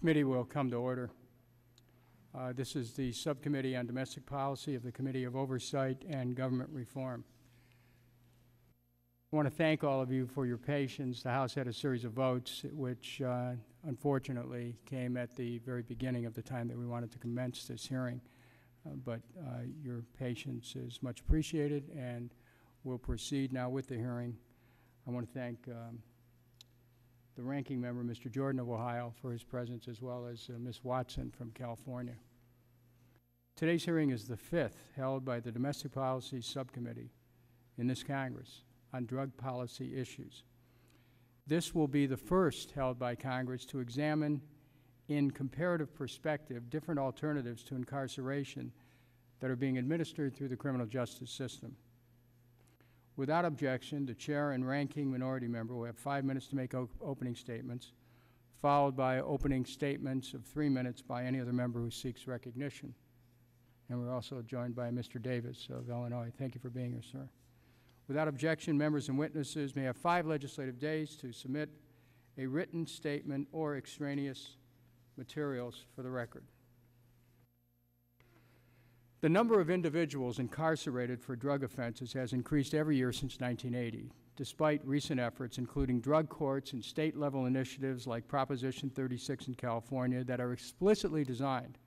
Committee will come to order. This is the Subcommittee on Domestic Policy of the Committee of Oversight and Government Reform. I want to thank all of you for your patience. The House had a series of votes which unfortunately came at the very beginning of the time that we wanted to commence this hearing. But your patience is much appreciated, and we'll proceed now with the hearing. I want to thank the ranking member, Mr. Jordan of Ohio, for his presence, as well as Ms. Watson from California. Today's hearing is the fifth held by the Domestic Policy Subcommittee in this Congress on drug policy issues. This will be the first held by Congress to examine in comparative perspective different alternatives to incarceration that are being administered through the criminal justice system. Without objection, the chair and ranking minority member will have 5 minutes to make opening statements, followed by opening statements of 3 minutes by any other member who seeks recognition. And we're also joined by Mr. Davis of Illinois. Thank you for being here, sir. Without objection, members and witnesses may have 5 legislative days to submit a written statement or extraneous materials for the record. The number of individuals incarcerated for drug offenses has increased every year since 1980, despite recent efforts, including drug courts and state-level initiatives like Proposition 36 in California that are explicitly designed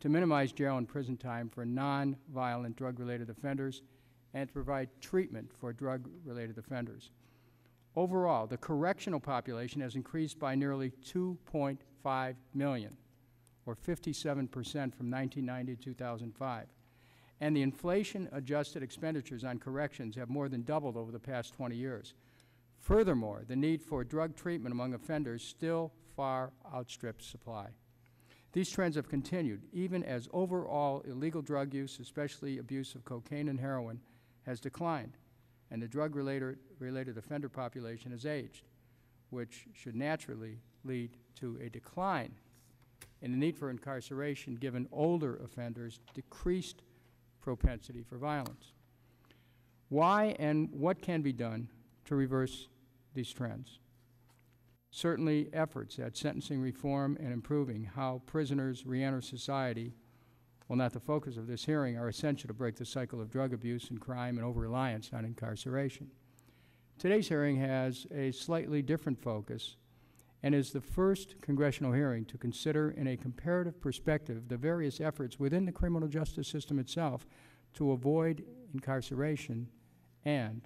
to minimize jail and prison time for non-violent drug-related offenders and to provide treatment for drug-related offenders. Overall, the correctional population has increased by nearly 2.5 million, or 57% from 1990 to 2005. And the inflation-adjusted expenditures on corrections have more than doubled over the past 20 years. Furthermore, the need for drug treatment among offenders still far outstrips supply. These trends have continued even as overall illegal drug use, especially abuse of cocaine and heroin, has declined, and the drug-related offender population has aged, which should naturally lead to a decline in the need for incarceration given older offenders' decreased propensity for violence. Why and what can be done to reverse these trends? Certainly, efforts at sentencing reform and improving how prisoners reenter society, while not the focus of this hearing, are essential to break the cycle of drug abuse and crime and over-reliance on incarceration. Today's hearing has a slightly different focus and is the first congressional hearing to consider in a comparative perspective the various efforts within the criminal justice system itself to avoid incarceration and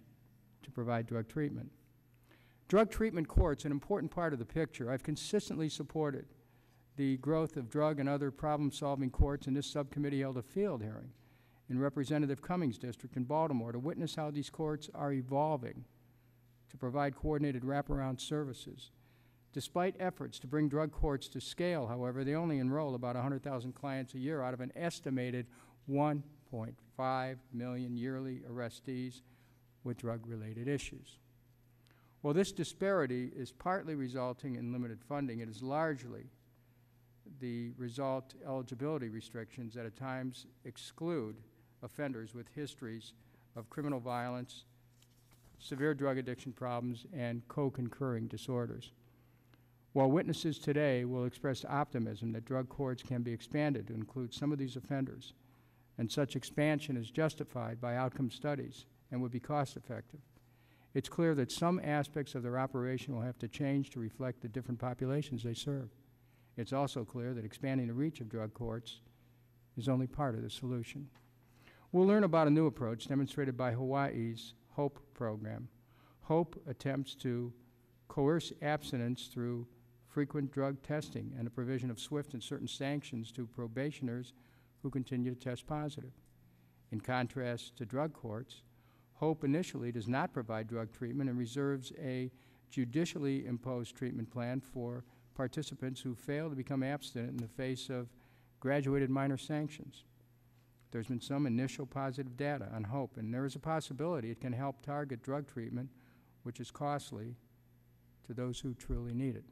to provide drug treatment. Drug treatment courts are an important part of the picture. I've consistently supported the growth of drug and other problem-solving courts, and this subcommittee held a field hearing in Representative Cummings' district in Baltimore to witness how these courts are evolving to provide coordinated wraparound services. Despite efforts to bring drug courts to scale, however, they only enroll about 100,000 clients a year out of an estimated 1.5 million yearly arrestees with drug-related issues. While this disparity is partly resulting in limited funding, it is largely the result eligibility restrictions that at times exclude offenders with histories of criminal violence, severe drug addiction problems, and co-concurring disorders. While witnesses today will express optimism that drug courts can be expanded to include some of these offenders, and such expansion is justified by outcome studies and would be cost-effective, it's clear that some aspects of their operation will have to change to reflect the different populations they serve. It's also clear that expanding the reach of drug courts is only part of the solution. We'll learn about a new approach demonstrated by Hawaii's HOPE program. HOPE attempts to coerce abstinence through frequent drug testing and the provision of swift and certain sanctions to probationers who continue to test positive. In contrast to drug courts, HOPE initially does not provide drug treatment and reserves a judicially imposed treatment plan for participants who fail to become abstinent in the face of graduated minor sanctions. There's been some initial positive data on HOPE, and there is a possibility it can help target drug treatment, which is costly to those who truly need it.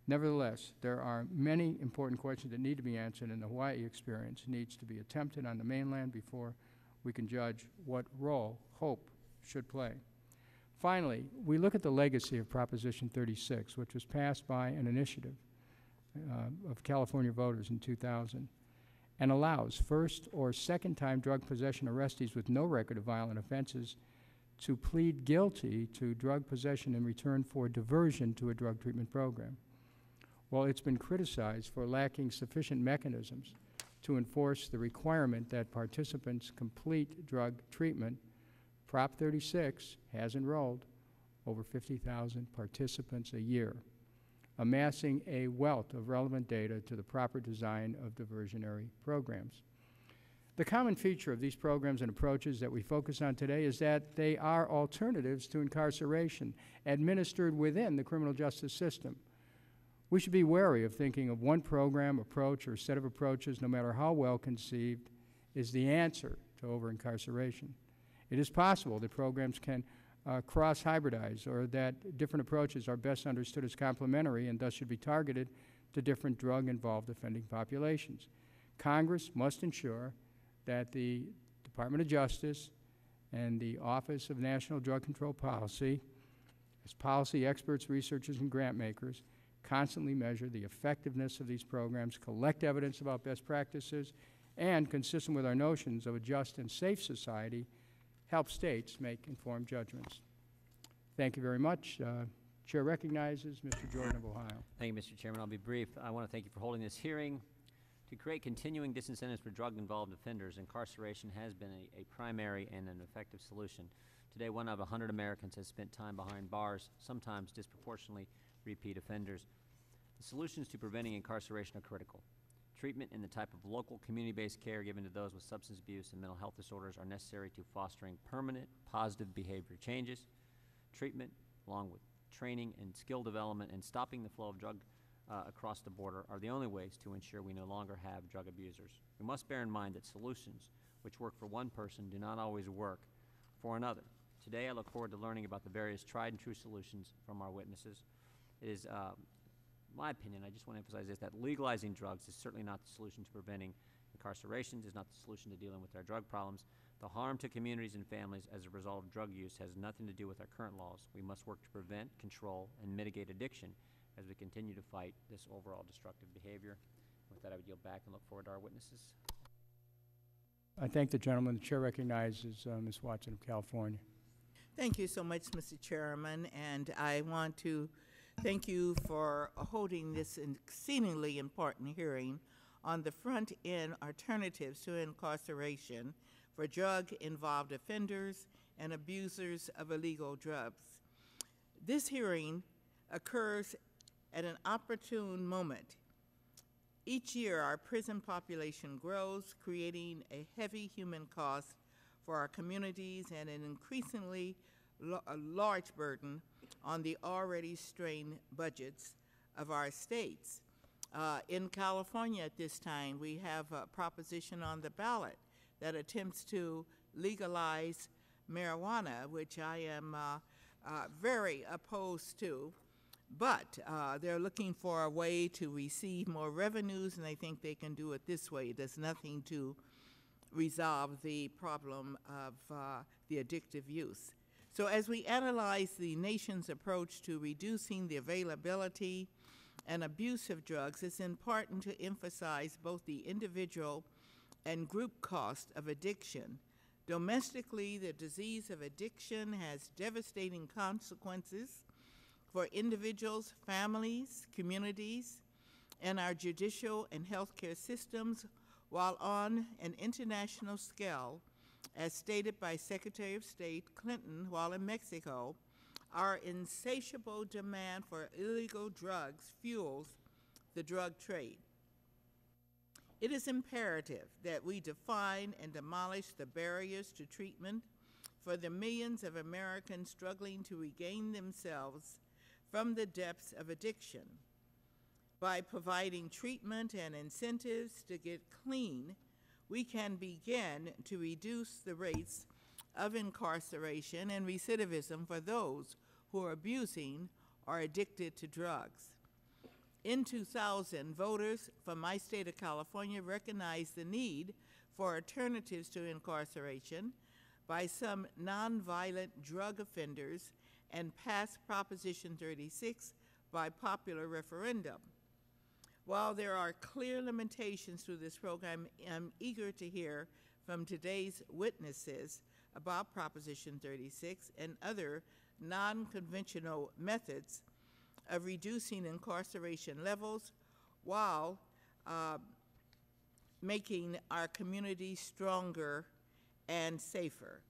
Nevertheless, there are many important questions that need to be answered, and the Hawaii experience needs to be attempted on the mainland before we can judge what role HOPE should play. Finally, we look at the legacy of Proposition 36, which was passed by an initiative of California voters in 2000, and allows first or second-time drug possession arrestees with no record of violent offenses to plead guilty to drug possession in return for diversion to a drug treatment program. While it's been criticized for lacking sufficient mechanisms to enforce the requirement that participants complete drug treatment, Prop 36 has enrolled over 50,000 participants a year, amassing a wealth of relevant data to the proper design of diversionary programs. The common feature of these programs and approaches that we focus on today is that they are alternatives to incarceration administered within the criminal justice system. We should be wary of thinking of one program, approach, or set of approaches, no matter how well conceived, is the answer to over-incarceration. It is possible that programs can cross-hybridize, or that different approaches are best understood as complementary and thus should be targeted to different drug-involved offending populations. Congress must ensure that the Department of Justice and the Office of National Drug Control Policy, as policy experts, researchers, and grant makers, constantly measure the effectiveness of these programs, collect evidence about best practices, and, consistent with our notions of a just and safe society, help states make informed judgments. Thank you very much. Chair recognizes Mr. Jordan of Ohio. Thank you, Mr. Chairman. I'll be brief. I want to thank you for holding this hearing. To create continuing disincentives for drug-involved offenders, incarceration has been a primary and an effective solution. Today, 1 out of 100 Americans has spent time behind bars, sometimes disproportionately repeat offenders. The solutions to preventing incarceration are critical. Treatment and the type of local community-based care given to those with substance abuse and mental health disorders are necessary to fostering permanent positive behavior changes. Treatment, along with training and skill development and stopping the flow of drug across the border, are the only ways to ensure we no longer have drug abusers. We must bear in mind that solutions which work for one person do not always work for another. Today, I look forward to learning about the various tried and true solutions from our witnesses. It is my opinion, I just want to emphasize this, that legalizing drugs is certainly not the solution to preventing incarcerations, is not the solution to dealing with our drug problems. The harm to communities and families as a result of drug use has nothing to do with our current laws. We must work to prevent, control, and mitigate addiction as we continue to fight this overall destructive behavior. With that, I would yield back and look forward to our witnesses. I thank the gentleman. The chair recognizes Ms. Watson of California. Thank you so much, Mr. Chairman, and I want to thank you for holding this exceedingly important hearing on the front-end alternatives to incarceration for drug-involved offenders and abusers of illegal drugs. This hearing occurs at an opportune moment. Each year, our prison population grows, creating a heavy human cost for our communities and an increasingly large burden on the already strained budgets of our states. In California at this time, we have a proposition on the ballot that attempts to legalize marijuana, which I am very opposed to. But they're looking for a way to receive more revenues, and they think they can do it this way. It does nothing to resolve the problem of the addictive use. So as we analyze the nation's approach to reducing the availability and abuse of drugs, it's important to emphasize both the individual and group cost of addiction. Domestically, the disease of addiction has devastating consequences for individuals, families, communities, and our judicial and healthcare systems, while on an international scale, as stated by Secretary of State Clinton while in Mexico, our insatiable demand for illegal drugs fuels the drug trade. It is imperative that we define and demolish the barriers to treatment for the millions of Americans struggling to regain themselves from the depths of addiction. By providing treatment and incentives to get clean, we can begin to reduce the rates of incarceration and recidivism for those who are abusing or addicted to drugs. In 2000, voters from my state of California recognized the need for alternatives to incarceration by some nonviolent drug offenders and passed Proposition 36 by popular referendum. While there are clear limitations to this program, I'm eager to hear from today's witnesses about Proposition 36 and other non-conventional methods of reducing incarceration levels while making our communities stronger and safer.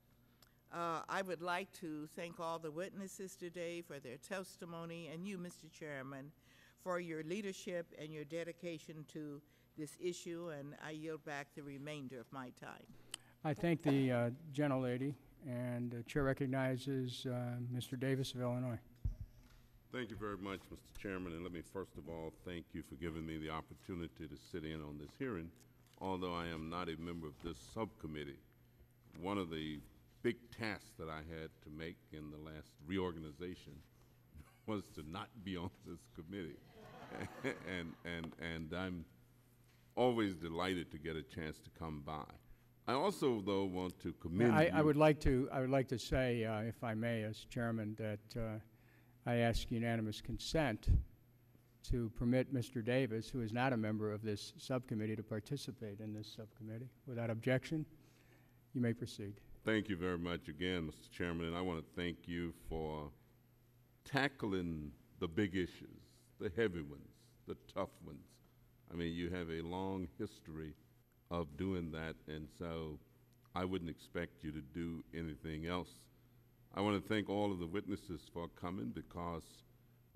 I would like to thank all the witnesses today for their testimony, and you, Mr. Chairman, for your leadership and your dedication to this issue, and I yield back the remainder of my time. I thank the gentlelady, and the chair recognizes Mr. Davis of Illinois. Thank you very much, Mr. Chairman, and let me first of all thank you for giving me the opportunity to sit in on this hearing. Although I am not a member of this subcommittee, one of the big tasks that I had to make in the last reorganization was to not be on this committee. and I'm always delighted to get a chance to come by. I also, though, want to commend you. I would like to say, if I may, as chairman, that I ask unanimous consent to permit Mr. Davis, who is not a member of this subcommittee, to participate in this subcommittee. Without objection, you may proceed. Thank you very much again, Mr. Chairman, and I want to thank you for tackling the big issues, the heavy ones, the tough ones. I mean, you have a long history of doing that, and so I wouldn't expect you to do anything else. I want to thank all of the witnesses for coming, because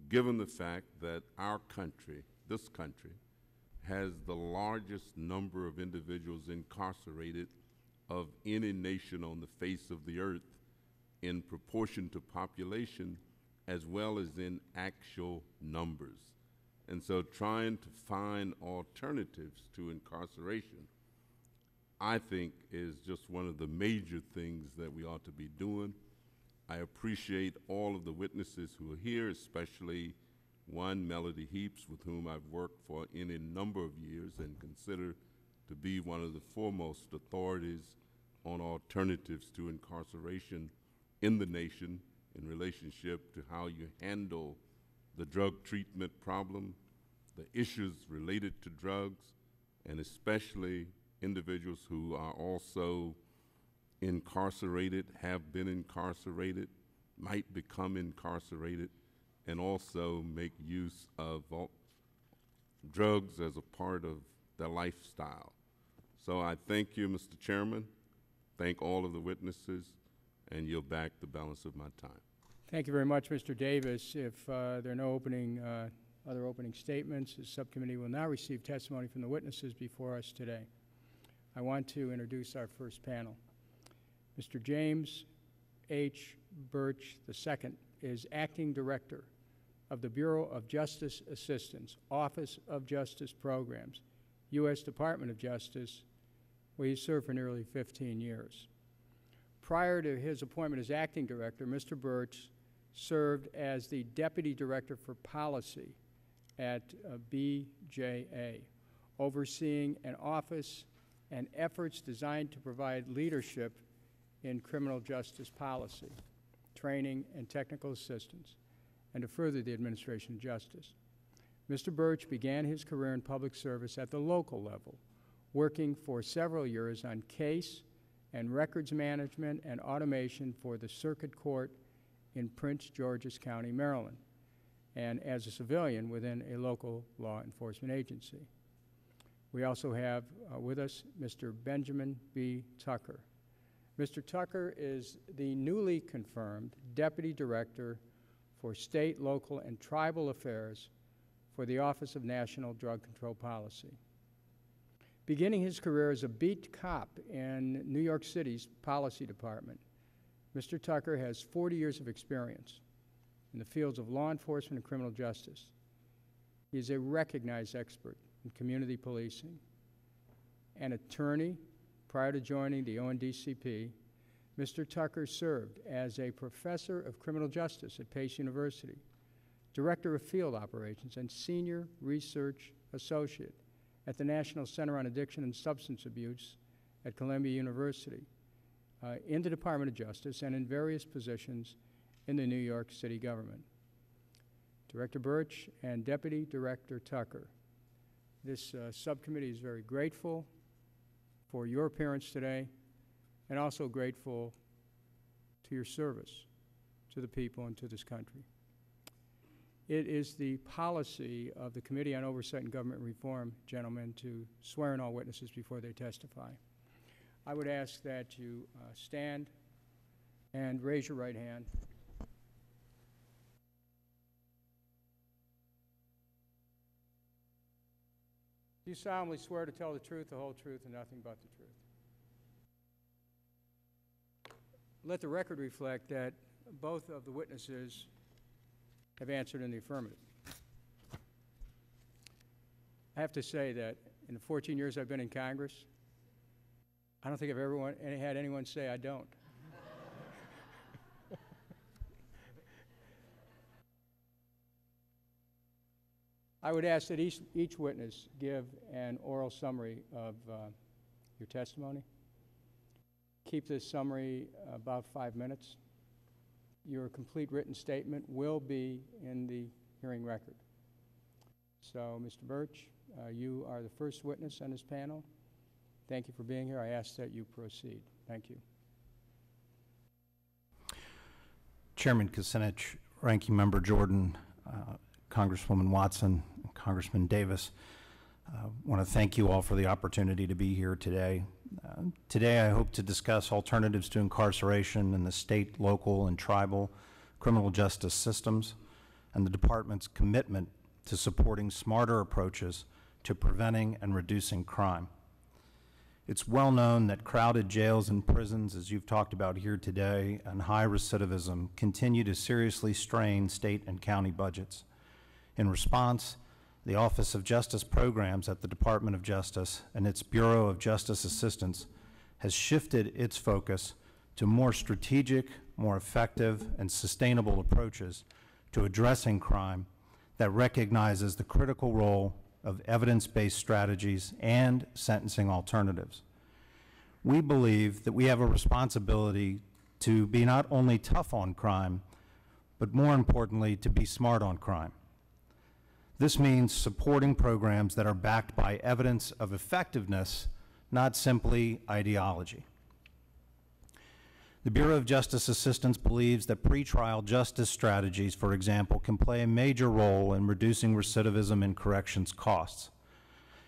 given the fact that our country, this country, has the largest number of individuals incarcerated of any nation on the face of the earth in proportion to population as well as in actual numbers. And so trying to find alternatives to incarceration, I think, is just one of the major things that we ought to be doing. I appreciate all of the witnesses who are here, especially one, Melody Heaps, with whom I've worked for any number of years and consider to be one of the foremost authorities on alternatives to incarceration in the nation in relationship to how you handle the drug treatment problem, the issues related to drugs, and especially individuals who are also incarcerated, have been incarcerated, might become incarcerated, and also make use of drugs as a part of their lifestyle. So I thank you, Mr. Chairman, thank all of the witnesses, and yield back the balance of my time. Thank you very much, Mr. Davis. If there are no other opening statements, the subcommittee will now receive testimony from the witnesses before us today. I want to introduce our first panel. Mr. James H. Birch II is Acting Director of the Bureau of Justice Assistance, Office of Justice Programs, U.S. Department of Justice, where he served for nearly 15 years. Prior to his appointment as Acting Director, Mr. Birch served as the Deputy Director for Policy at BJA, overseeing an office and efforts designed to provide leadership in criminal justice policy, training, and technical assistance, and to further the administration of justice. Mr. Birch began his career in public service at the local level, working for several years on case and records management and automation for the Circuit Court in Prince George's County, Maryland, and as a civilian within a local law enforcement agency. We also have with us Mr. Benjamin B. Tucker. Mr. Tucker is the newly confirmed Deputy Director for State, Local, and Tribal Affairs for the Office of National Drug Control Policy. Beginning his career as a beat cop in New York City's Policy Department, Mr. Tucker has 40 years of experience in the fields of law enforcement and criminal justice. He is a recognized expert in community policing. An attorney, prior to joining the ONDCP, Mr. Tucker served as a professor of criminal justice at Pace University, director of field operations, and senior research associate at the National Center on Addiction and Substance Abuse at Columbia University, in the Department of Justice, and in various positions in the New York City government. Director Birch and Deputy Director Tucker, This subcommittee is very grateful for your appearance today and also grateful to your service to the people and to this country. It is the policy of the Committee on Oversight and Government Reform, gentlemen, to swear in all witnesses before they testify. I would ask that you stand and raise your right hand. Do you solemnly swear to tell the truth, the whole truth, and nothing but the truth? Let the record reflect that both of the witnesses have answered in the affirmative. I have to say that in the 14 years I've been in Congress, I don't think I've ever had anyone say I don't. I would ask that each witness give an oral summary of your testimony. Keep this summary about 5 minutes. Your complete written statement will be in the hearing record. So, Mr. Birch, you are the first witness on this panel. Thank you for being here. I ask that you proceed. Thank you. Chairman Kucinich, Ranking Member Jordan, Congresswoman Watson, Congressman Davis, I want to thank you all for the opportunity to be here today. Today I hope to discuss alternatives to incarceration in the state, local, and tribal criminal justice systems and the Department's commitment to supporting smarter approaches to preventing and reducing crime. It's well known that crowded jails and prisons, as you've talked about here today, and high recidivism continue to seriously strain state and county budgets. In response, the Office of Justice Programs at the Department of Justice and its Bureau of Justice Assistance has shifted its focus to more strategic, more effective, and sustainable approaches to addressing crime that recognizes the critical role of evidence-based strategies and sentencing alternatives. We believe that we have a responsibility to be not only tough on crime, but more importantly, to be smart on crime. This means supporting programs that are backed by evidence of effectiveness, not simply ideology. The Bureau of Justice Assistance believes that pretrial justice strategies, for example, can play a major role in reducing recidivism and corrections costs.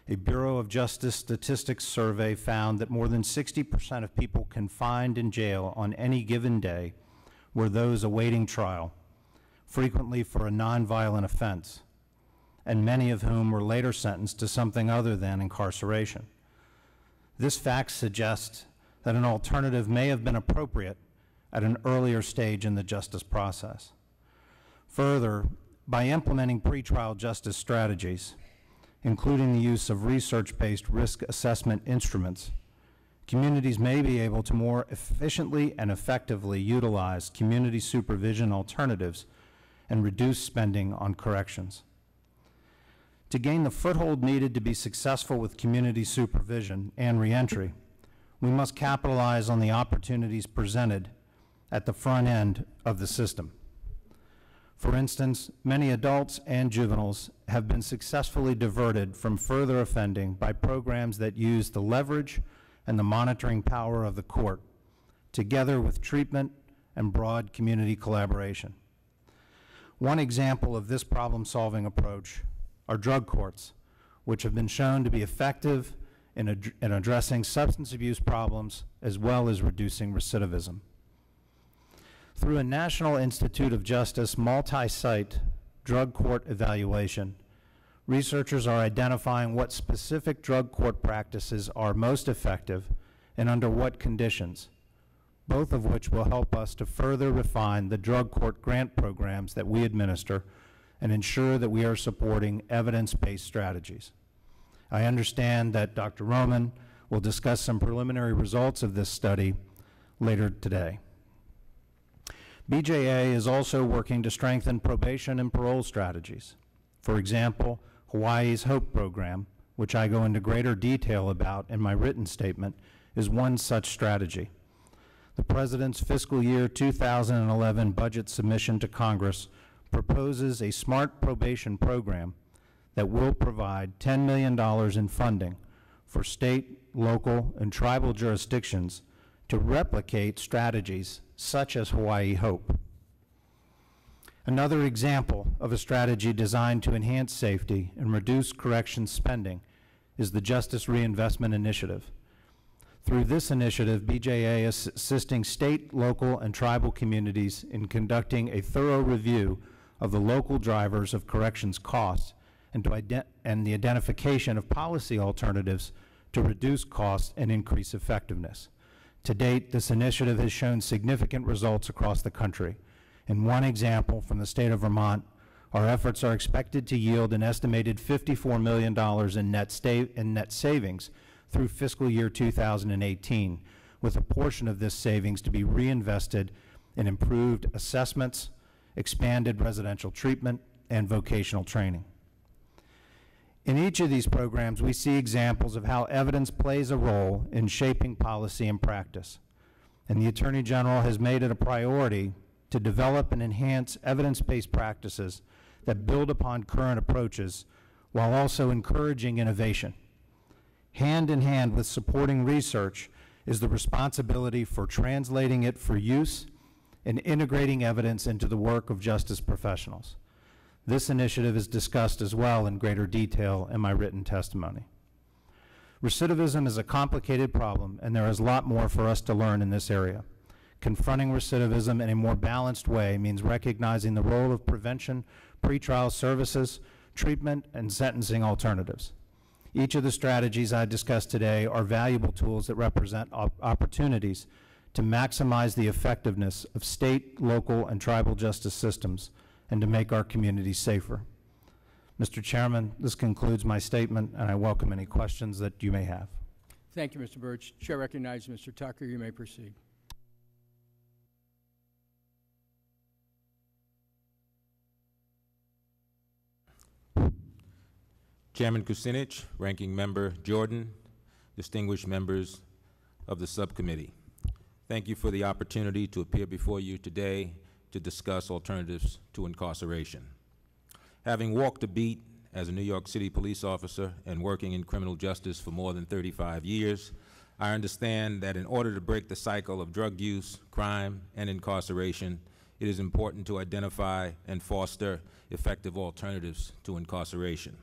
A Bureau of Justice Statistics survey found that more than 60% of people confined in jail on any given day were those awaiting trial, frequently for a nonviolent offense, and many of whom were later sentenced to something other than incarceration. This fact suggests that an alternative may have been appropriate at an earlier stage in the justice process. Further, by implementing pretrial justice strategies, including the use of research-based risk assessment instruments, communities may be able to more efficiently and effectively utilize community supervision alternatives and reduce spending on corrections. To gain the foothold needed to be successful with community supervision and reentry, we must capitalize on the opportunities presented at the front end of the system. For instance, many adults and juveniles have been successfully diverted from further offending by programs that use the leverage and the monitoring power of the court, together with treatment and broad community collaboration. One example of this problem-solving approach are drug courts, which have been shown to be effective in addressing substance abuse problems as well as reducing recidivism. Through a National Institute of Justice multi-site drug court evaluation, researchers are identifying what specific drug court practices are most effective and under what conditions, both of which will help us to further refine the drug court grant programs that we administer and ensure that we are supporting evidence-based strategies. I understand that Dr. Roman will discuss some preliminary results of this study later today. BJA is also working to strengthen probation and parole strategies. For example, Hawaii's HOPE program, which I go into greater detail about in my written statement, is one such strategy. The President's fiscal year 2011 budget submission to Congress proposes a smart probation program that will provide $10 million in funding for state, local, and tribal jurisdictions to replicate strategies such as Hawaii Hope. Another example of a strategy designed to enhance safety and reduce corrections spending is the Justice Reinvestment Initiative. Through this initiative, BJA is assisting state, local, and tribal communities in conducting a thorough review of the local drivers of corrections costs and the identification of policy alternatives to reduce costs and increase effectiveness. To date, this initiative has shown significant results across the country. In one example from the state of Vermont, our efforts are expected to yield an estimated $54 million in net savings through fiscal year 2018, with a portion of this savings to be reinvested in improved assessments, expanded residential treatment, and vocational training. In each of these programs, we see examples of how evidence plays a role in shaping policy and practice. And the Attorney General has made it a priority to develop and enhance evidence-based practices that build upon current approaches while also encouraging innovation. Hand in hand with supporting research is the responsibility for translating it for use and integrating evidence into the work of justice professionals. This initiative is discussed as well in greater detail in my written testimony. Recidivism is a complicated problem, and there is a lot more for us to learn in this area. Confronting recidivism in a more balanced way means recognizing the role of prevention, pretrial services, treatment, and sentencing alternatives. Each of the strategies I discussed today are valuable tools that represent opportunities to maximize the effectiveness of state, local, and tribal justice systems and to make our communities safer. Mr. Chairman, this concludes my statement, and I welcome any questions that you may have. Thank you, Mr. Birch. Chair recognizes Mr. Tucker. You may proceed. Chairman Kucinich, Ranking Member Jordan, distinguished members of the subcommittee. Thank you for the opportunity to appear before you today to discuss alternatives to incarceration. Having walked the beat as a New York City police officer and working in criminal justice for more than 35 years, I understand that in order to break the cycle of drug use, crime, and incarceration, it is important to identify and foster effective alternatives to incarceration.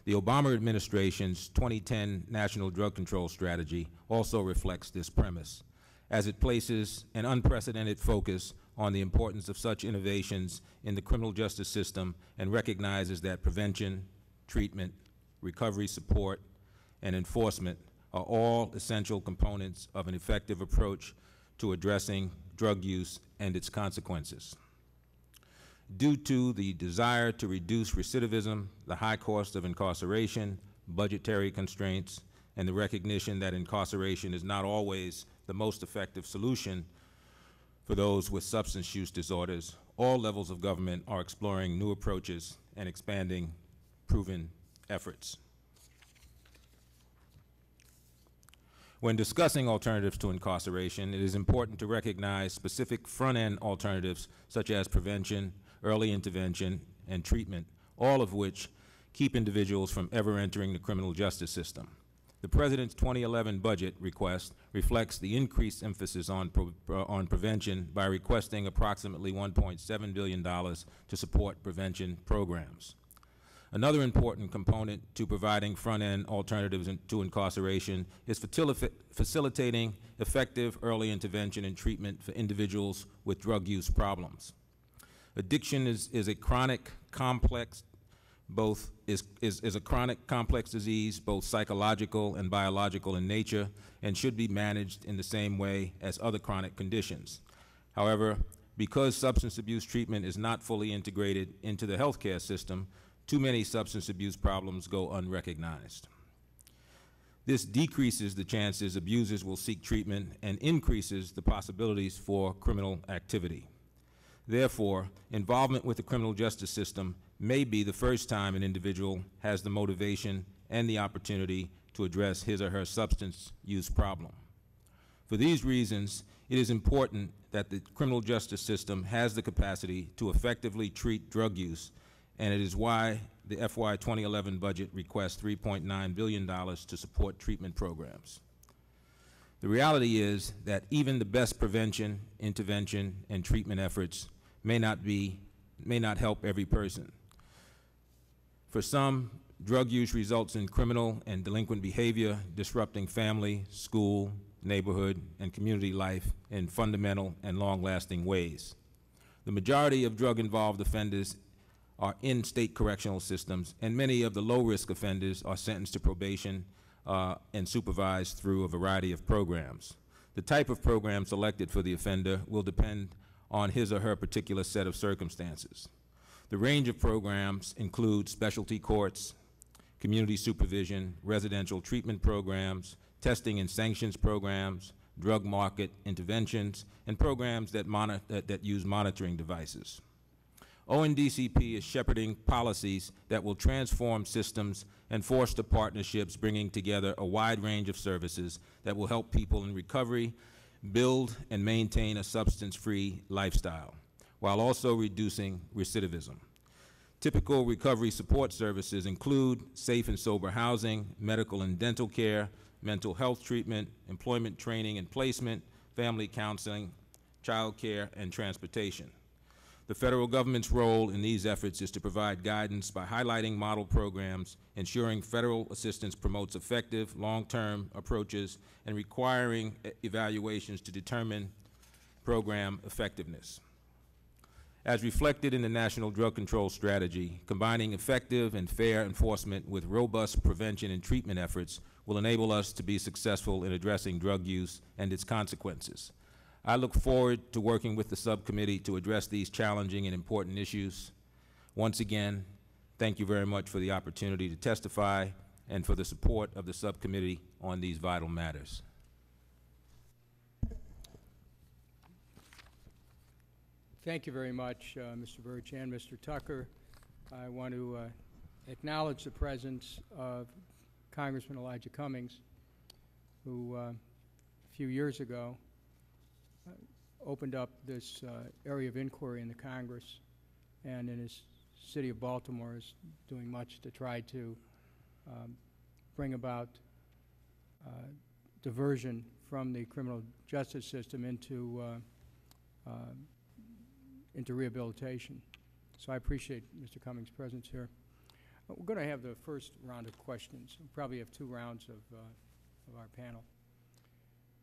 The Obama administration's 2010 National Drug Control Strategy also reflects this premise, as it places an unprecedented focus on the importance of such innovations in the criminal justice system and recognizes that prevention, treatment, recovery support, and enforcement are all essential components of an effective approach to addressing drug use and its consequences. Due to the desire to reduce recidivism, the high cost of incarceration, budgetary constraints, and the recognition that incarceration is not always the most effective solution for those with substance use disorders, all levels of government are exploring new approaches and expanding proven efforts. When discussing alternatives to incarceration, it is important to recognize specific front-end alternatives such as prevention, early intervention, and treatment, all of which keep individuals from ever entering the criminal justice system. The President's 2011 budget request reflects the increased emphasis on prevention by requesting approximately $1.7 billion to support prevention programs. Another important component to providing front-end alternatives to incarceration is facilitating effective early intervention and treatment for individuals with drug use problems. Addiction is a chronic, complex, is a chronic, complex disease, both psychological and biological in nature, and should be managed in the same way as other chronic conditions. However, because substance abuse treatment is not fully integrated into the healthcare system, too many substance abuse problems go unrecognized. This decreases the chances abusers will seek treatment and increases the possibilities for criminal activity. Therefore, involvement with the criminal justice system may be the first time an individual has the motivation and the opportunity to address his or her substance use problem. For these reasons, it is important that the criminal justice system has the capacity to effectively treat drug use and it is why the FY 2011 budget requests $3.9 billion to support treatment programs. The reality is that even the best prevention, intervention, and treatment efforts may not help every person. For some, drug use results in criminal and delinquent behavior, disrupting family, school, neighborhood, and community life in fundamental and long-lasting ways. The majority of drug-involved offenders are in state correctional systems, and many of the low-risk offenders are sentenced to probation and supervised through a variety of programs. The type of program selected for the offender will depend on his or her particular set of circumstances. The range of programs include specialty courts, community supervision, residential treatment programs, testing and sanctions programs, drug market interventions, and programs that use monitoring devices. ONDCP is shepherding policies that will transform systems and foster partnerships, bringing together a wide range of services that will help people in recovery build and maintain a substance-free lifestyle, while also reducing recidivism. Typical recovery support services include safe and sober housing, medical and dental care, mental health treatment, employment training and placement, family counseling, child care, and transportation. The federal government's role in these efforts is to provide guidance by highlighting model programs, ensuring federal assistance promotes effective long-term approaches, and requiring evaluations to determine program effectiveness. As reflected in the National Drug Control Strategy, combining effective and fair enforcement with robust prevention and treatment efforts will enable us to be successful in addressing drug use and its consequences. I look forward to working with the subcommittee to address these challenging and important issues. Once again, thank you very much for the opportunity to testify and for the support of the subcommittee on these vital matters. Thank you very much, Mr. Birch and Mr. Tucker. I want to acknowledge the presence of Congressman Elijah Cummings, who a few years ago opened up this area of inquiry in the Congress, and in his city of Baltimore is doing much to try to bring about diversion from the criminal justice system into rehabilitation. So I appreciate Mr. Cummings' presence here. We're going to have the first round of questions. We'll probably have 2 rounds of our panel.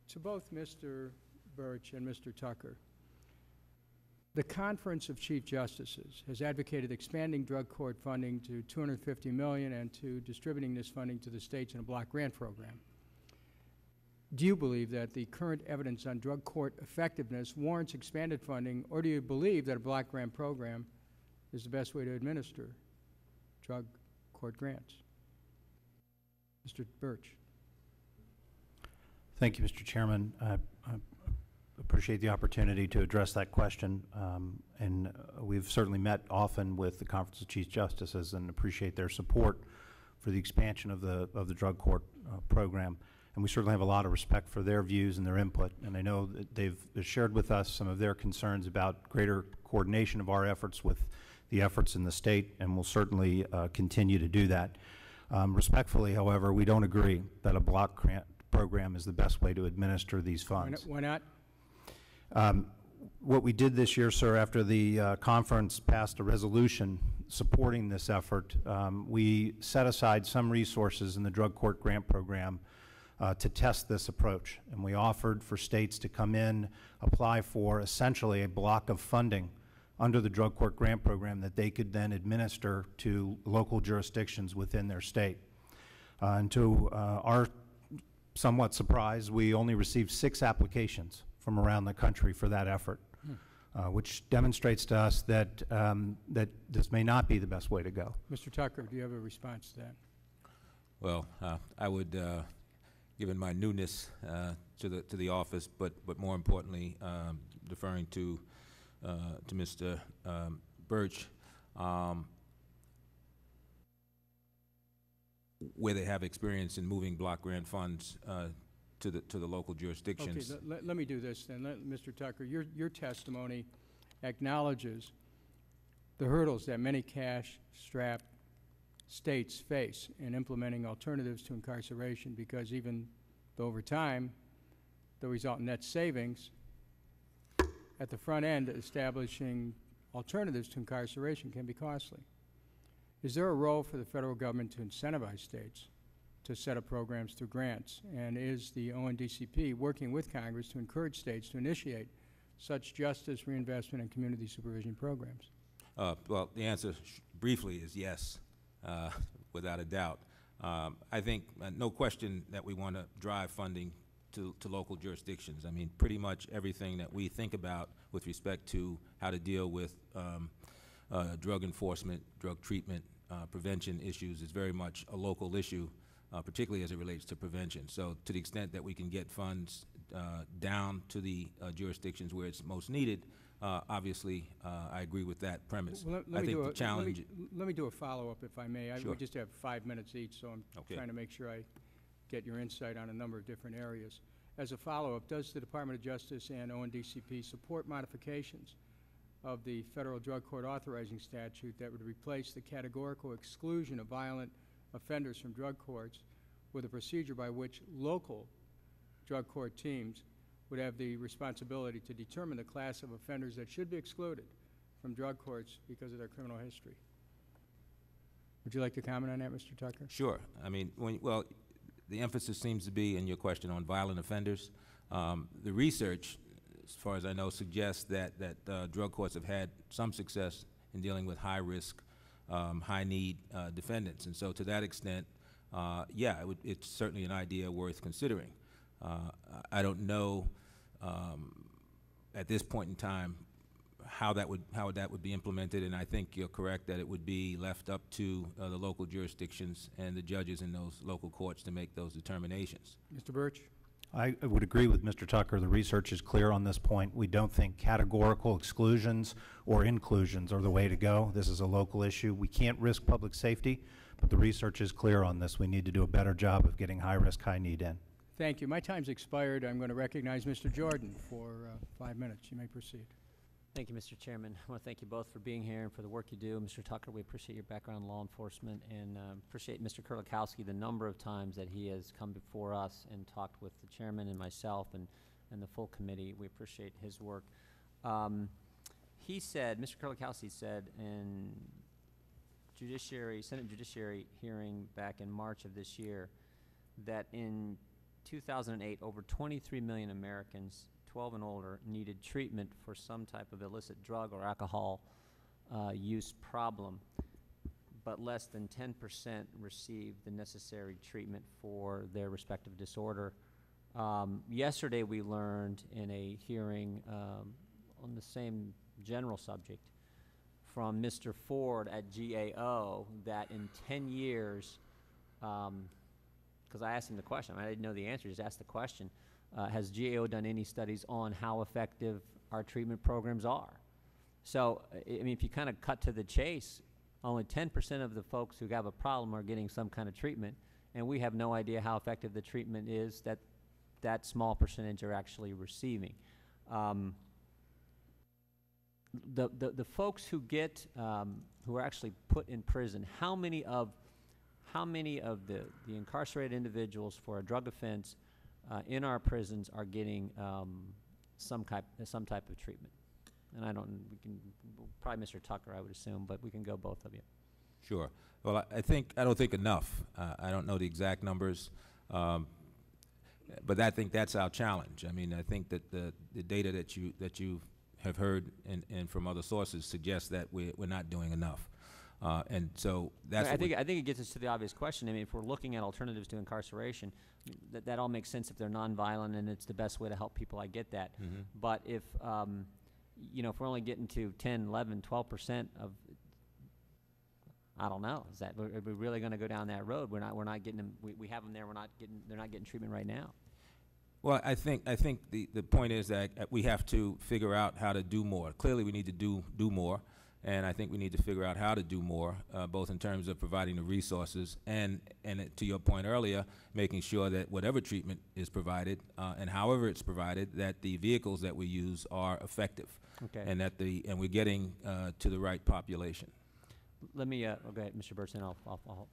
To both Mr. Birch and Mr. Tucker, the Conference of Chief Justices has advocated expanding drug court funding to $250 million and to distributing this funding to the states in a block grant program. Do you believe that the current evidence on drug court effectiveness warrants expanded funding, or do you believe that a block grant program is the best way to administer drug court grants? Mr. Birch. Thank you, Mr. Chairman. I appreciate the opportunity to address that question, and we've certainly met often with the Conference of Chief Justices and appreciate their support for the expansion of the drug court program. And we certainly have a lot of respect for their views and their input. And I know that they've shared with us some of their concerns about greater coordination of our efforts with the efforts in the state, and we'll certainly continue to do that. Respectfully, however, we don't agree that a block grant program is the best way to administer these funds. Why not? What we did this year, sir, after the conference passed a resolution supporting this effort, we set aside some resources in the drug court grant program to test this approach. And we offered for states to come in, apply for essentially a block of funding under the drug court grant program that they could then administer to local jurisdictions within their state. And to our somewhat surprise, we only received 6 applications from around the country for that effort, which demonstrates to us that, that this may not be the best way to go. Mr. Tucker, do you have a response to that? Well, I would, given my newness to the office, but more importantly, deferring to Mr. Birch, where they have experience in moving block grant funds to the local jurisdictions. Okay, let me do this then. Mr. Tucker, your testimony acknowledges the hurdles that many cash-strapped states face in implementing alternatives to incarceration, because even though over time they'll result in net savings, at the front end, establishing alternatives to incarceration can be costly. Is there a role for the federal government to incentivize states to set up programs through grants? And is the ONDCP working with Congress to encourage states to initiate such justice, reinvestment, and community supervision programs? Well, the answer briefly is yes, without a doubt. I think no question that we want to drive funding to local jurisdictions. I mean, pretty much everything that we think about with respect to how to deal with drug enforcement, drug treatment, prevention issues is very much a local issue, particularly as it relates to prevention. So to the extent that we can get funds down to the jurisdictions where it's most needed, obviously, I agree with that premise. Well, I think the challenge... Let me do a follow-up, if I may. Sure. We just have 5 minutes each, so I'm Okay. trying to make sure I get your insight on a number of different areas. As a follow-up, does the Department of Justice and ONDCP support modifications of the federal drug court authorizing statute that would replace the categorical exclusion of violent offenders from drug courts with a procedure by which local drug court teams would have the responsibility to determine the class of offenders that should be excluded from drug courts because of their criminal history? Would you like to comment on that, Mr. Tucker? Sure. I mean, well, the emphasis seems to be in your question on violent offenders. The research, as far as I know, suggests that drug courts have had some success in dealing with high-risk, high-need defendants. And so to that extent, yeah, it's certainly an idea worth considering. I don't know at this point in time how that would be implemented, and I think you're correct that it would be left up to the local jurisdictions and the judges in those local courts to make those determinations. Mr. Birch? I would agree with Mr. Tucker. The research is clear on this point. We don't think categorical exclusions or inclusions are the way to go. This is a local issue. We can't risk public safety, but the research is clear on this. We need to do a better job of getting high-risk, high-need in. Thank you. My time's expired. I'm going to recognize Mr. Jordan for 5 minutes. You may proceed. Thank you, Mr. Chairman. I want to thank you both for being here and for the work you do. Mr. Tucker, we appreciate your background in law enforcement, and appreciate Mr. Kurlikowski the number of times that he has come before us and talked with the chairman and myself and the full committee. We appreciate his work. He said, Mr. Kurlikowski said in Senate Judiciary hearing back in March of this year that in 2008, over 23 million Americans 12 and older needed treatment for some type of illicit drug or alcohol use problem, but less than 10% received the necessary treatment for their respective disorder. Yesterday we learned in a hearing on the same general subject from Mr. Ford at GAO that in 10 years, because I asked him the question, I didn't know the answer, just asked the question, has GAO done any studies on how effective our treatment programs are? So, I mean, if you kind of cut to the chase, only 10% of the folks who have a problem are getting some kind of treatment, and we have no idea how effective the treatment is that that small percentage are actually receiving. The folks who get, who are actually put in prison, how many of the incarcerated individuals for a drug offense in our prisons are getting some type of treatment? And we can, probably Mr. Tucker, I would assume, but we can go both of you. Sure. Well, I don't think enough. I don't know the exact numbers, but I think that's our challenge. I mean, I think that the data that you have heard and from other sources suggests that we're not doing enough. And so that's. I think it gets us to the obvious question. I mean, if we're looking at alternatives to incarceration, that all makes sense if they're nonviolent and it's the best way to help people. I get that. Mm-hmm. But if if we're only getting to 10, 11, 12% of, I don't know, are we really going to go down that road? We're not getting them. We have them there. They're not getting treatment right now. Well, I think the point is that we have to figure out how to do more. Clearly, we need to do more, And I think we need to figure out how to do more, both in terms of providing the resources and to your point earlier, making sure that whatever treatment is provided and however it's provided, that the vehicles that we use are effective, and that we're getting to the right population. Let me, go ahead, Mr. Burson, I'll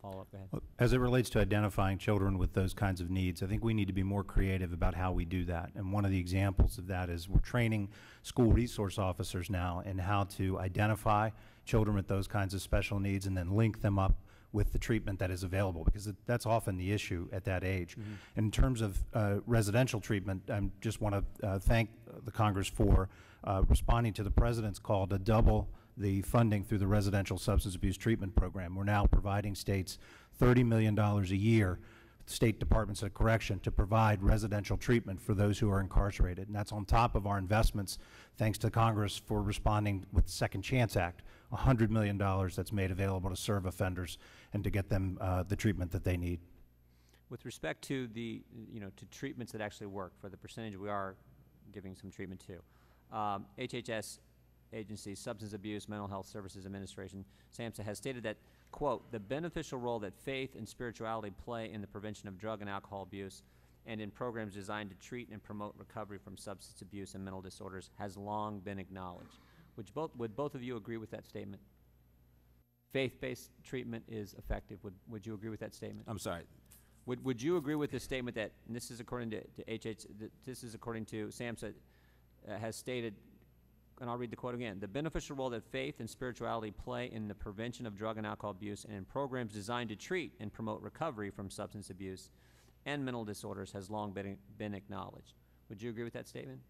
follow up. Go ahead. Well, as it relates to identifying children with those kinds of needs, I think we need to be more creative about how we do that. And one of the examples of that is we're training school resource officers now in how to identify children with those kinds of special needs and then link them up with the treatment that is available, because that's often the issue at that age. In terms of residential treatment, I just want to thank the Congress for responding to the President's call to double the funding through the Residential Substance Abuse Treatment Program. We're now providing states $30 million a year, state departments of correction, to provide residential treatment for those who are incarcerated. And that's on top of our investments, thanks to Congress for responding with the Second Chance Act, $100 million that's made available to serve offenders and to get them the treatment that they need. With respect to the, to treatments that actually work, for the percentage we are giving some treatment to, HHS agency, Substance Abuse Mental Health Services Administration, SAMHSA, has stated that, quote, the beneficial role that faith and spirituality play in the prevention of drug and alcohol abuse and in programs designed to treat and promote recovery from substance abuse and mental disorders has long been acknowledged. Would both of you agree with that statement? Faith-based treatment is effective. Would you agree with that statement? I'm sorry. Would you agree with the statement that, and this is according to this is according to SAMHSA, has stated, and I'll read the quote again, the beneficial role that faith and spirituality play in the prevention of drug and alcohol abuse and in programs designed to treat and promote recovery from substance abuse and mental disorders has long been acknowledged. Would you agree with that statement?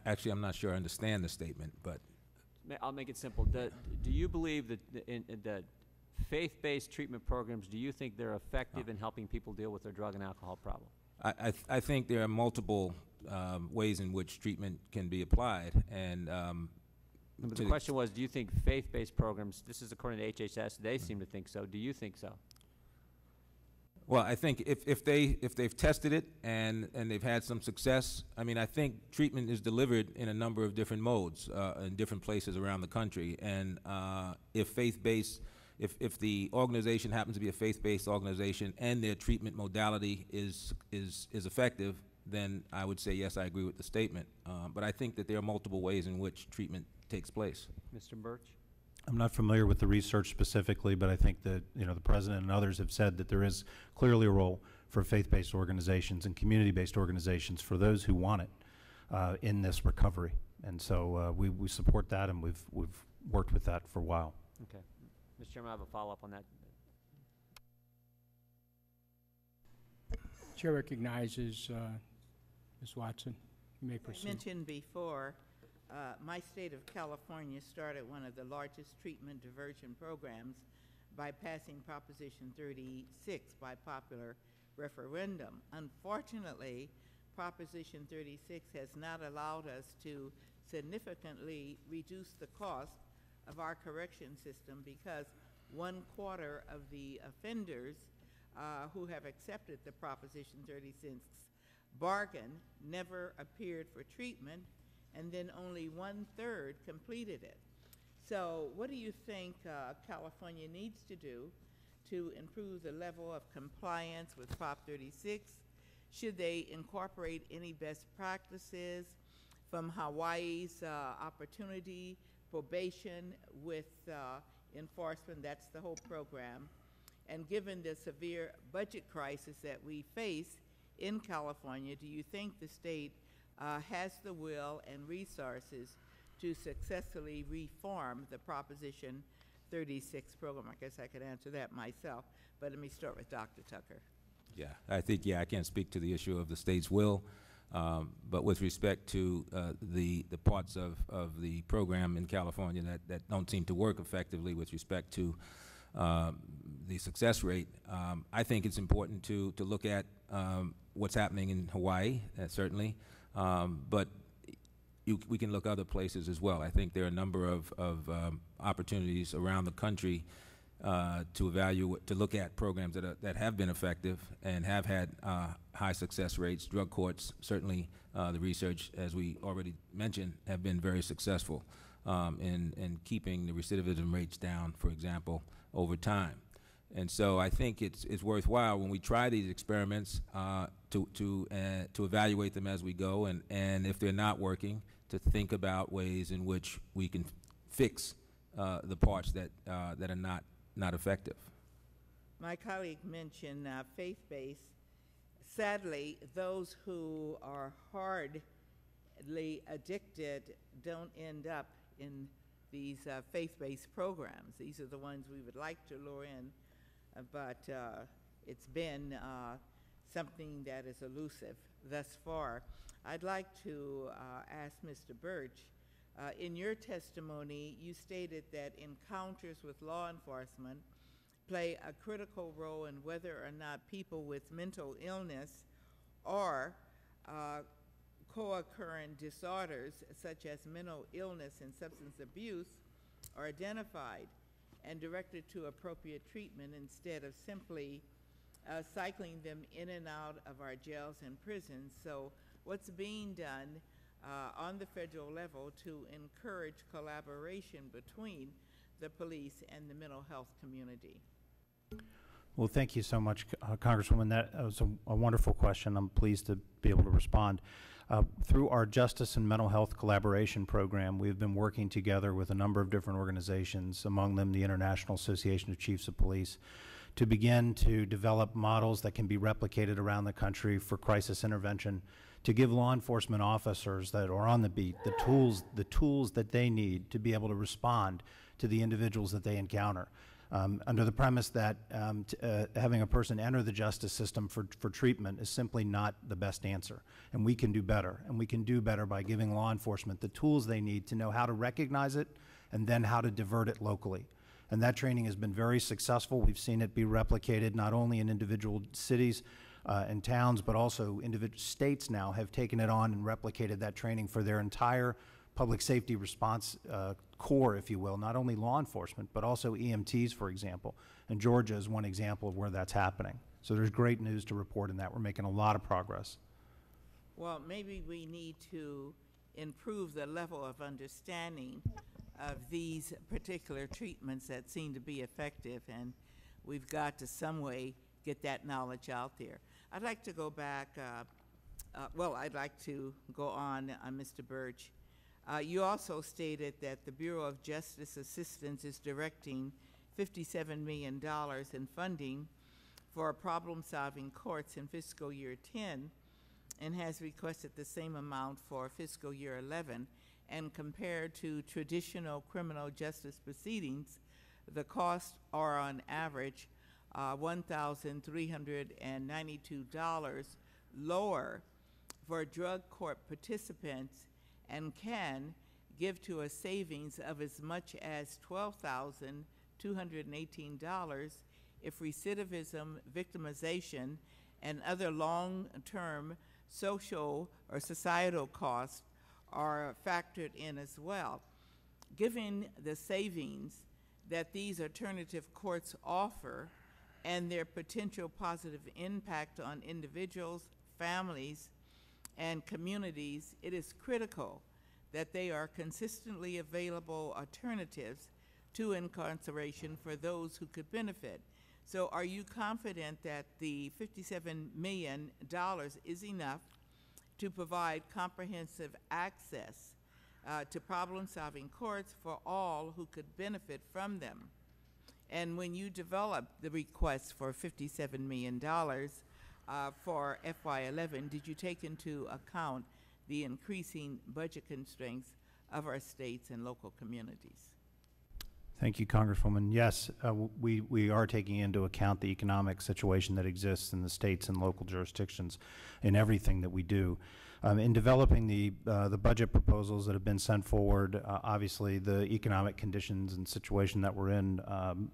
Actually, I'm not sure I understand the statement, but I'll make it simple. Do you believe that that faith-based treatment programs, do you think they're effective in helping people deal with their drug and alcohol problem? I think there are multiple ways in which treatment can be applied, and the question was, do you think faith-based programs, this is according to HHS, they seem to think so. Do you think so? Well, I think if they've tested it and they've had some success, I mean, I think treatment is delivered in a number of different modes in different places around the country, and if faith-based, if the organization happens to be a faith-based organization and their treatment modality is effective, then I would say yes, I agree with the statement. But I think that there are multiple ways in which treatment takes place. Mr. Birch? I'm not familiar with the research specifically, but I think that the President and others have said that there is clearly a role for faith-based organizations and community-based organizations for those who want it in this recovery. And so we support that, and we've worked with that for a while. Okay. Mr. Chairman, I have a follow-up on that. Chair recognizes Ms. Watson. You may proceed. I mentioned before, my state of California started one of the largest treatment diversion programs by passing Proposition 36 by popular referendum. Unfortunately, Proposition 36 has not allowed us to significantly reduce the cost of our correction system, because 1/4 of the offenders who have accepted the Proposition 36 bargain never appeared for treatment, and then only 1/3 completed it. So what do you think California needs to do to improve the level of compliance with Prop 36? Should they incorporate any best practices from Hawaii's opportunity probation with enforcement? That's the whole program. And given the severe budget crisis that we face in California, do you think the state has the will and resources to successfully reform the Proposition 36 program? I guess I could answer that myself, but let me start with Dr. Tucker. Yeah, I think, I can't speak to the issue of the state's will, but with respect to the parts of the program in California that don't seem to work effectively with respect to the success rate, I think it's important to look at what's happening in Hawaii, certainly, but we can look other places as well. I think there are a number of opportunities around the country to evaluate, to look at programs that have been effective and have had high success rates. Drug courts, certainly the research, as we already mentioned, have been very successful in keeping the recidivism rates down, for example, over time. And so I think it's worthwhile when we try these experiments to evaluate them as we go, and if they're not working, to think about ways in which we can fix the parts that are not effective. My colleague mentioned faith-based. Sadly, those who are hardly addicted don't end up in these faith-based programs. These are the ones we would like to lure in, but it's been something that is elusive thus far. I'd like to ask Mr. Birch, in your testimony, you stated that encounters with law enforcement play a critical role in whether or not people with mental illness or co-occurring disorders such as mental illness and substance abuse are identified and directed to appropriate treatment instead of simply cycling them in and out of our jails and prisons. So what's being done on the federal level to encourage collaboration between the police and the mental health community? Well, thank you so much, Congresswoman. That was a wonderful question. I'm pleased to be able to respond. Through our Justice and Mental Health Collaboration Program, we've been working together with a number of different organizations, among them the International Association of Chiefs of Police, to begin to develop models that can be replicated around the country for crisis intervention, to give law enforcement officers that are on the beat the tools that they need to be able to respond to the individuals that they encounter. Under the premise that having a person enter the justice system for treatment is simply not the best answer. And we can do better. And we can do better by giving law enforcement the tools they need to know how to recognize it and then how to divert it locally. And that training has been very successful. We've seen it be replicated not only in individual cities and towns, but also individual states now have taken it on and replicated that training for their entire public safety response corps, if you will, not only law enforcement, but also EMTs, for example. And Georgia is one example of where that's happening. So there's great news to report in that. We're making a lot of progress. Well, maybe we need to improve the level of understanding of these particular treatments that seem to be effective, and we've got to some way get that knowledge out there. I'd like to go back, I'd like to go on Mr. Birch. You also stated that the Bureau of Justice Assistance is directing $57 million in funding for problem-solving courts in fiscal year 10 and has requested the same amount for fiscal year 11. And compared to traditional criminal justice proceedings, the costs are on average $1,392 lower for drug court participants and can give to a savings of as much as $12,218 if recidivism, victimization, and other long-term social or societal costs are factored in as well. Given the savings that these alternative courts offer and their potential positive impact on individuals, families, and communities, it is critical that they are consistently available alternatives to incarceration for those who could benefit. So are you confident that the $57 million is enough to provide comprehensive access to problem-solving courts for all who could benefit from them? And when you developed the request for $57 million for FY11, did you take into account the increasing budget constraints of our states and local communities? Thank you, Congresswoman. Yes, we are taking into account the economic situation that exists in the states and local jurisdictions in everything that we do. In developing the budget proposals that have been sent forward, obviously the economic conditions and situation that we're in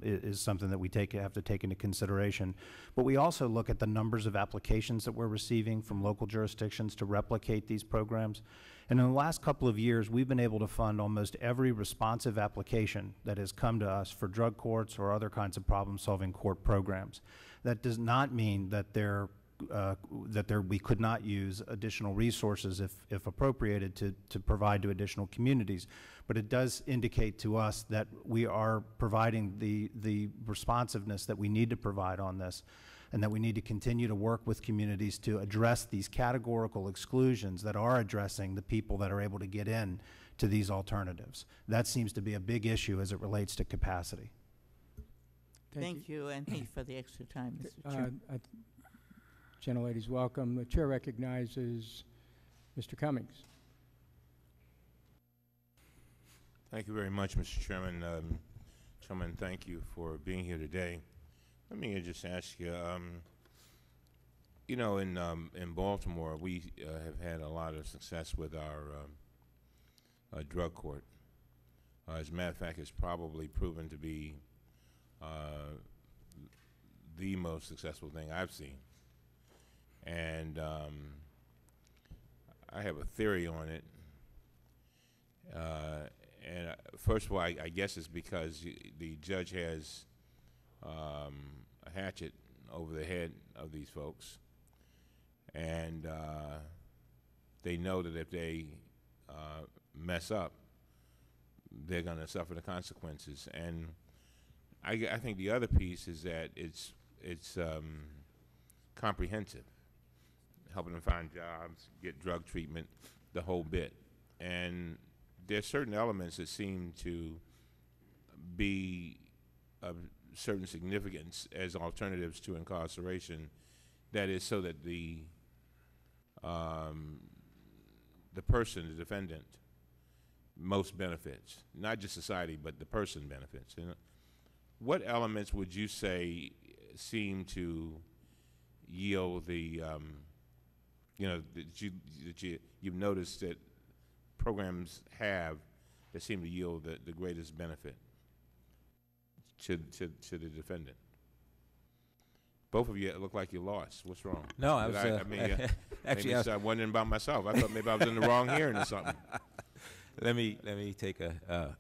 is something that we have to take into consideration. But we also look at the numbers of applications that we're receiving from local jurisdictions to replicate these programs. And in the last couple of years, we've been able to fund almost every responsive application that has come to us for drug courts or other kinds of problem-solving court programs. That does not mean that we could not use additional resources if appropriated to provide to additional communities. But it does indicate to us that we are providing the responsiveness that we need to provide on this, and that we need to continue to work with communities to address these categorical exclusions that are addressing the people that are able to get in to these alternatives. That seems to be a big issue as it relates to capacity. Thank you, and thank you for the extra time, Mr. Chairman. Gentlelady's welcome. The chair recognizes Mr. Cummings. Thank you very much, Mr. Chairman. Chairman, thank you for being here today. Let me just ask you, you know, in Baltimore, we have had a lot of success with our drug court. As a matter of fact, it's probably proven to be the most successful thing I've seen. And I have a theory on it. And first of all, I guess it's because the judge has a hatchet over the head of these folks, and they know that if they mess up, they're going to suffer the consequences. And I think the other piece is that it's comprehensive, helping them find jobs, get drug treatment, the whole bit. And there's certain elements that seem to be of certain significance as alternatives to incarceration. That is so that the person, the defendant, most benefits, not just society, but the person benefits. And what elements would you say seem to yield the, you know, that you've noticed that programs have that seem to yield the greatest benefit to the defendant? Both of you look like you lost. What's wrong? No, I was. Actually, I started wondering about myself. I thought maybe I was in the wrong hearing or something. Let me take a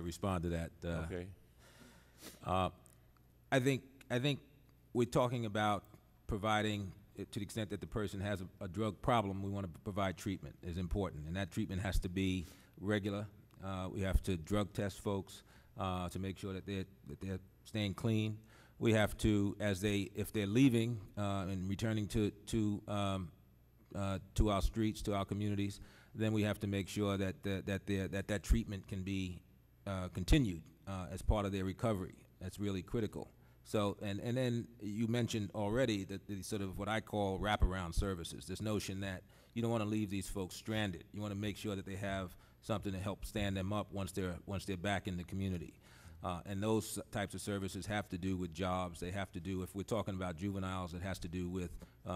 respond to that. Okay. I think we're talking about providing, to the extent that the person has a drug problem, we want to provide treatment is important, and that treatment has to be regular. We have to drug test folks to make sure that they're staying clean. We have to, if they're leaving and returning to our streets, to our communities, then we have to make sure that treatment can be continued as part of their recovery. That's really critical. So, and then you mentioned already that the sort of what I call wraparound services, this notion that you don't want to leave these folks stranded. You want to make sure that they have something to help stand them up once they're back in the community. And those types of services have to do with jobs. They have to do, if we're talking about juveniles, it has to do with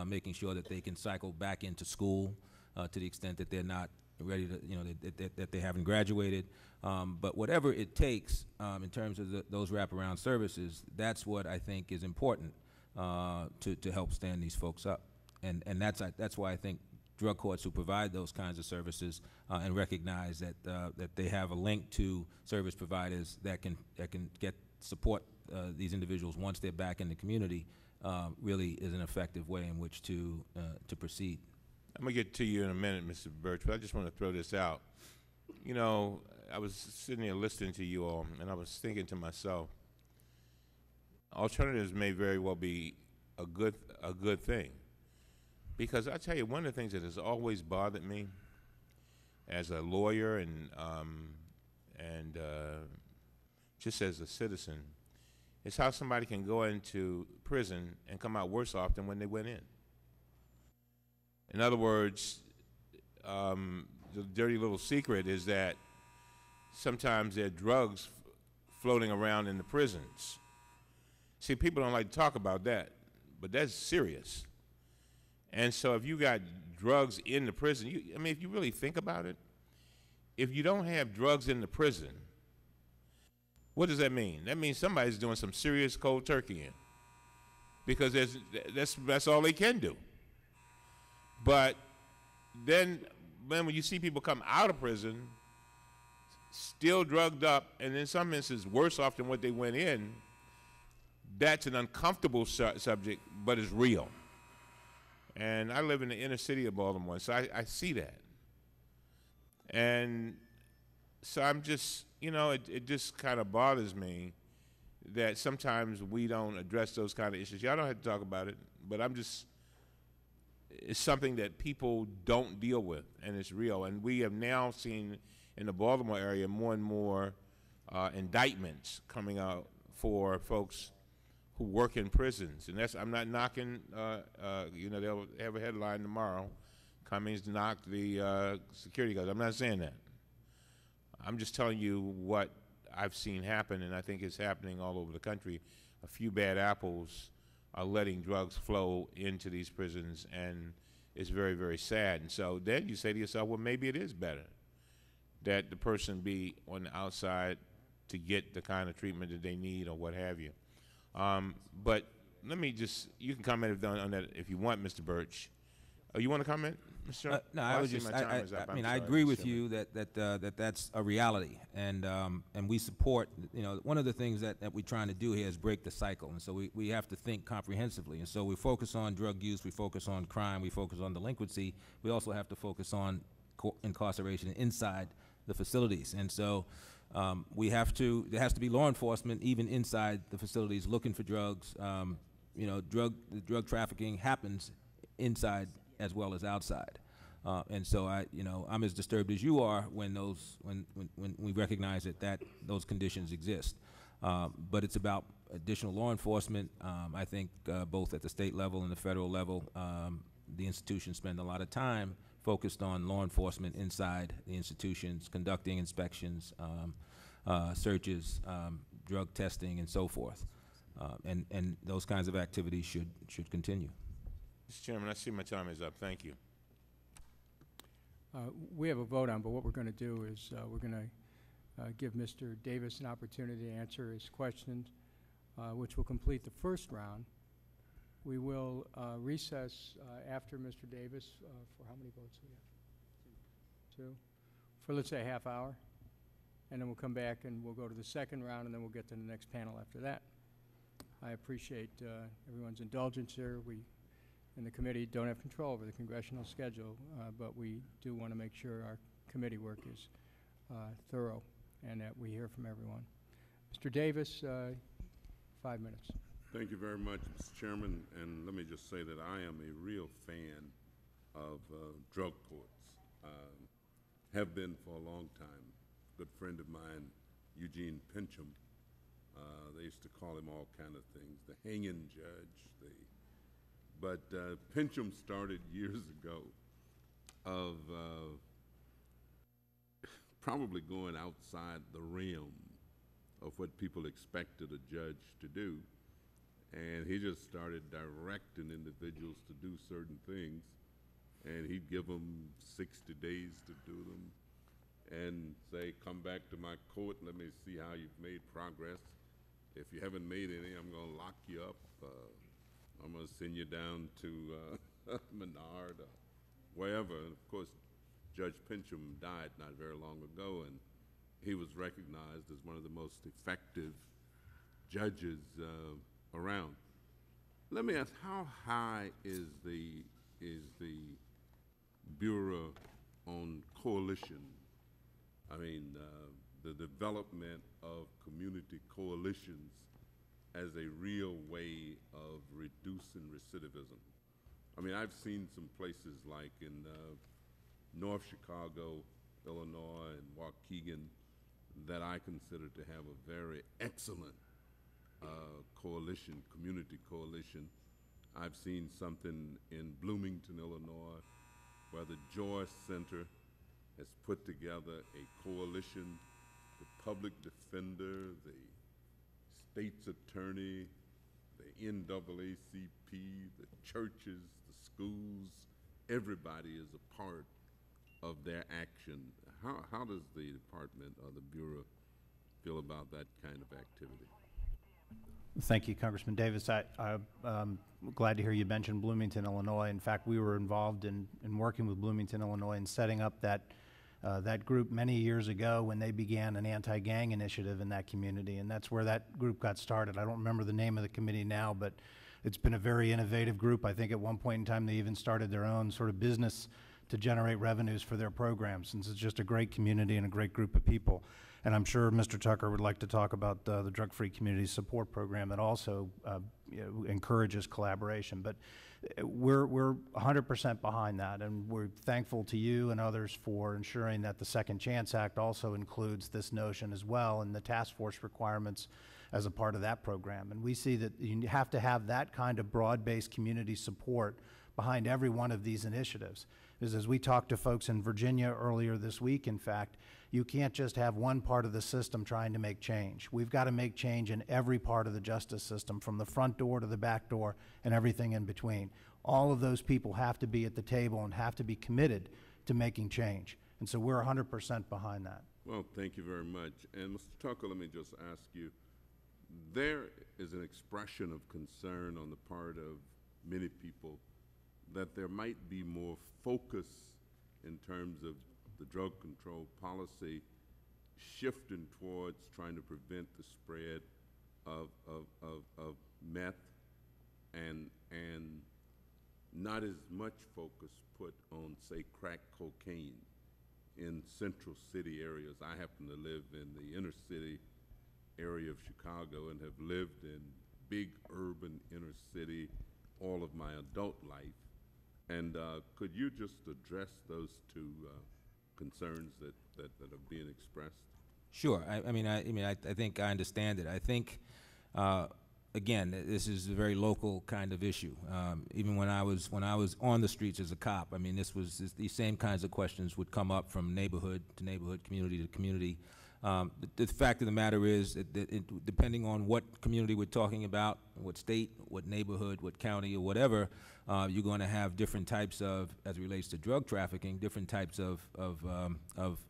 making sure that they can cycle back into school to the extent that they're not ready to, you know, that they haven't graduated. But whatever it takes in terms of those wraparound services, that's what I think is important to help stand these folks up. And that's why I think drug courts who provide those kinds of services and recognize that they have a link to service providers that can support these individuals once they're back in the community really is an effective way in which to proceed. I'm going to get to you in a minute, Mr. Birch, but I just want to throw this out. You know, I was sitting here listening to you all, and I was thinking to myself, alternatives may very well be a good thing. Because I tell you, one of the things that has always bothered me as a lawyer and just as a citizen is how somebody can go into prison and come out worse off than when they went in. In other words, the dirty little secret is that sometimes there are drugs floating around in the prisons. See, people don't like to talk about that, but that's serious. And so if you got drugs in the prison, I mean, if you really think about it, if you don't have drugs in the prison, what does that mean? That means somebody's doing some serious cold turkey in, because that's all they can do. But then when you see people come out of prison, still drugged up, and in some instances worse off than what they went in, that's an uncomfortable subject, but it's real. And I live in the inner city of Baltimore, so I see that. And so I'm just, you know, it just kind of bothers me that sometimes we don't address those kind of issues. Y'all don't have to talk about it, but it's something that people don't deal with, and it's real. And we have now seen in the Baltimore area more and more indictments coming out for folks who work in prisons. And I'm not knocking, you know, they'll have a headline tomorrow, Cummings knocked the security guards. I'm not saying that. I'm just telling you what I've seen happen, and I think it's happening all over the country. A few bad apples are letting drugs flow into these prisons, and it's very, very sad. And so then you say to yourself, well, maybe it is better that the person be on the outside to get the kind of treatment that they need or what have you. But let me just, you can comment on that if you want, Mr. Birch. You want to comment, Mr. No, I was just, I mean, I agree with you that that's a reality, and we support, you know, one of the things that we're trying to do here is break the cycle, and so we have to think comprehensively, and so we focus on drug use, we focus on crime, we focus on delinquency, we also have to focus on incarceration inside the facilities, and so there has to be law enforcement even inside the facilities looking for drugs. You know, drug trafficking happens inside as well as outside, and so I'm as disturbed as you are when we recognize that those conditions exist. But it's about additional law enforcement. I think both at the state level and the federal level, the institutions spend a lot of time focused on law enforcement inside the institutions, conducting inspections, searches, drug testing, and so forth. And those kinds of activities should continue. Mr. Chairman, I see my time is up. Thank you. We have a vote on, but what we're going to do is we're going to give Mr. Davis an opportunity to answer his questions, which will complete the first round. We will recess after Mr. Davis for how many votes do we have? Two? For let's say a half hour. And then we'll come back and we'll go to the second round, and then we'll get to the next panel after that. I appreciate everyone's indulgence here. We in the committee don't have control over the congressional schedule, but we do want to make sure our committee work is thorough and that we hear from everyone. Mr. Davis, 5 minutes. Thank you very much, Mr. Chairman. And let me just say that I am a real fan of drug courts. Have been for a long time. Good friend of mine, Eugene Pincham, they used to call him all kind of things, the hanging judge. But Pincham started years ago of probably going outside the realm of what people expected a judge to do. And he just started directing individuals to do certain things. And he'd give them 60 days to do them and say, come back to my court and let me see how you've made progress. If you haven't made any, I'm going to lock you up. I'm going to send you down to Menard or wherever. And of course, Judge Pincham died not very long ago, and he was recognized as one of the most effective judges around. Let me ask, how high is the Bureau on coalition? I mean, the development of community coalitions as a real way of reducing recidivism. I mean, I've seen some places like in North Chicago, Illinois, and Waukegan that I consider to have a very excellent coalition, community coalition. I've seen something in Bloomington, Illinois, where the Joyce Center has put together a coalition, the public defender, the state's attorney, the NAACP, the churches, the schools, everybody is a part of their action. How does the department or the Bureau feel about that kind of activity? Thank you, Congressman Davis. I'm glad to hear you mention Bloomington, Illinois. In fact, we were involved in working with Bloomington, Illinois, and setting up that group many years ago when they began an anti-gang initiative in that community, and that's where that group got started. I don't remember the name of the committee now, but it's been a very innovative group. I think at one point in time they even started their own sort of business to generate revenues for their programs, since it's just a great community and a great group of people. And I'm sure Mr. Tucker would like to talk about the Drug-Free Community Support Program that also encourages collaboration. But we're 100% behind that, and we're thankful to you and others for ensuring that the Second Chance Act also includes this notion as well, and the task force requirements as a part of that program. And we see that you have to have that kind of broad-based community support behind every one of these initiatives. Because as we talked to folks in Virginia earlier this week, in fact, you can't just have one part of the system trying to make change. We've got to make change in every part of the justice system, from the front door to the back door and everything in between. All of those people have to be at the table and have to be committed to making change. And so we're 100% behind that. Well, thank you very much. And Mr. Tucker, let me just ask you, there is an expression of concern on the part of many people that there might be more focus in terms of the drug control policy shifting towards trying to prevent the spread of meth and not as much focus put on, say, crack cocaine in central city areas. I happen to live in the inner city area of Chicago and have lived in big urban inner city all of my adult life. And could you just address those two concerns that are being expressed? Sure. I think I understand it. I think, again, this is a very local kind of issue. Even when I was on the streets as a cop, I mean, these same kinds of questions would come up from neighborhood to neighborhood, community to community. The fact of the matter is that depending on what community we're talking about, what state, what neighborhood, what county, or whatever, you're going to have different types of, as it relates to drug trafficking, different types of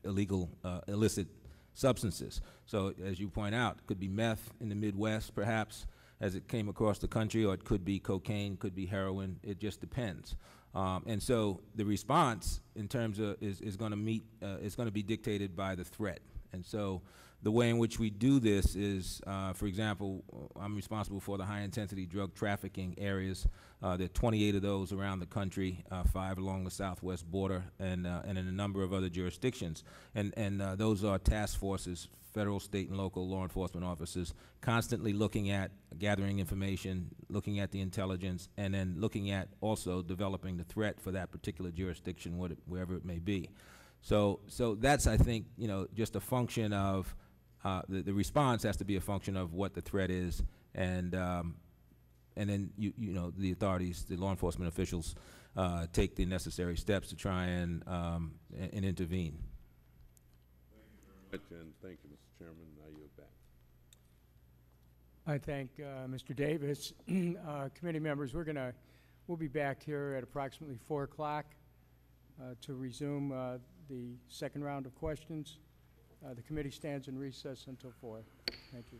illegal, illicit substances. So as you point out, it could be meth in the Midwest, perhaps, as it came across the country, or it could be cocaine, could be heroin. It just depends. And so the response in terms of is going to be dictated by the threat. And so the way in which we do this is, for example, I'm responsible for the high-intensity drug trafficking areas. There are 28 of those around the country, 5 along the southwest border, and in a number of other jurisdictions. And those are task forces, federal, state, and local law enforcement officers, constantly looking at gathering information, looking at the intelligence, and then looking at also developing the threat for that particular jurisdiction, wherever it may be. So that's, I think, just a function of the response has to be a function of what the threat is, and then the authorities, the law enforcement officials, take the necessary steps to try and intervene. Thank you very much, and thank you, Mr. Chairman. Now you're back. I thank Mr. Davis. Committee members, we'll be back here at approximately 4 o'clock to resume the second round of questions. The committee stands in recess until 4. Thank you.